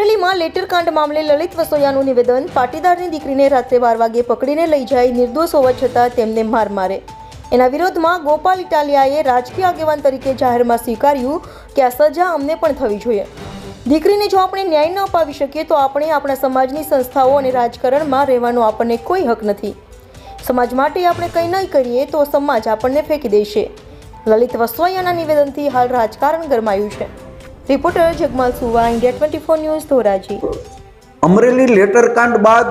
અમરેલીમાં લેટરકાંડ મામલે લલિત વસોયાનું નિવેદન. પાટીદારની દીકરીને રાત્રે 12 વાગે પકડીને લઈ જાય, નિર્દોષ હોવા છતાં તેમને માર મારે. એના વિરોધમાં ગોપાલ ઇટાલિયાએ રાજકીય આગેવાન તરીકે જાહેરમાં સ્વીકાર્યું કે આ સજા અમને પણ થવી જોઈએ. દીકરીને જો આપણે ન્યાય ન અપાવી શકીએ તો આપણે આપણા સમાજની સંસ્થાઓ અને રાજકારણમાં રહેવાનો આપણને કોઈ હક નથી. સમાજ માટે આપણે કંઈ નહીં કરીએ તો સમાજ આપણને ફેંકી દેશે. લલિત વસોયાના નિવેદનથી હાલ રાજકારણ ગરમાયું છે. રિપોર્ટર જગમાલ સુવા, ઇન્ડિયા 24 ન્યૂઝ, ધોરાજી. અમરેલી લેટરકાંડ બાદ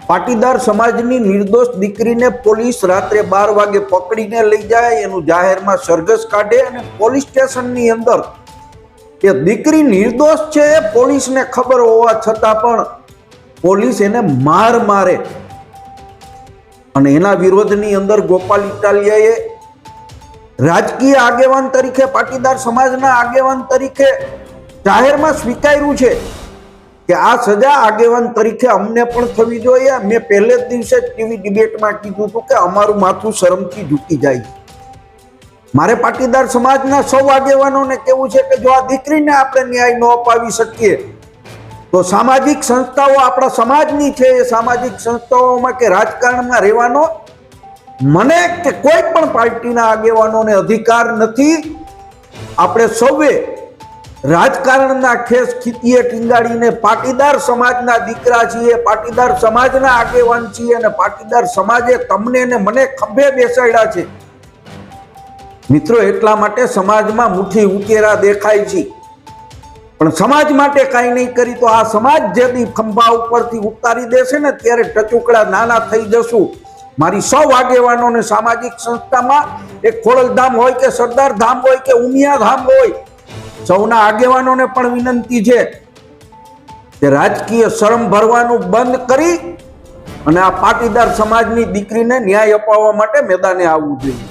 પાટીદાર સમાજની નિર્દોષ દીકરીને પોલીસ રાત્રે 12 વાગે પકડીને લઈ જાય, એનું જાહેરમાં સરઘસ કાઢે અને પોલીસ સ્ટેશનની અંદર એ દીકરી નિર્દોષ છે એ પોલીસને ખબર હોવા છતાં પણ પોલીસ એને મારે અને એના વિરોધની અંદર ગોપાલ ઇટાલિયાએ રાજકીય આગેવાન તરીકે, પાટીદાર સમાજના આગેવાન તરીકે જાહેરમાં સ્વીકાર્યું છે કે આ સજા આગેવાન તરીકે અમને પણ થવી જોઈએ. મેં પહેલે જ દિવસે ટીવી ડિબેટમાં કીધું હતું કે અમારું માથું શરમથી ઝૂકી જાય. મારે પાટીદાર સમાજના સૌ આગેવાનોને કહેવું છે કે જો આ દીકરીને આપણે ન્યાય ન અપાવી શકીએ તો સામાજિક સંસ્થાઓ આપણા સમાજની છે, એ સામાજિક સંસ્થાઓમાં કે રાજકારણમાં રહેવાનો મને કે કોઈ પણ પાર્ટીના આગેવાનોને અધિકાર નથી. આપણે સૌએ રાજકારણના ખેસ ખીતીએ ટીંગાડીને પાટીદાર સમાજના દીકરા છીએ, પાટીદાર સમાજના આગેવાન છીએ અને પાટીદાર સમાજે તમને ને મને ખભે બેસાડ્યા છે. મિત્રો, એટલા માટે સમાજમાં મુઠ્ઠી ઉકેરા દેખાય છે, પણ સમાજ માટે કાંઈ નહીં કરી તો આ સમાજ જે દી ખંભા ઉપરથી ઉતારી દેશે ને ત્યારે ટચુકડા નાના થઈ જશું. મારી સૌ આગેવાનોને સામાજિક સંસ્થામાં એ ખોડલધામ હોય કે સરદાર ધામ હોય કે ઉમિયા ધામ હોય, સૌના આગેવાનોને પણ વિનંતી છે કે રાજકીય શરમ ભરવાનું બંધ કરી અને આ પાટીદાર સમાજની દીકરીને ન્યાય અપાવવા માટે મેદાને આવવું જોઈએ.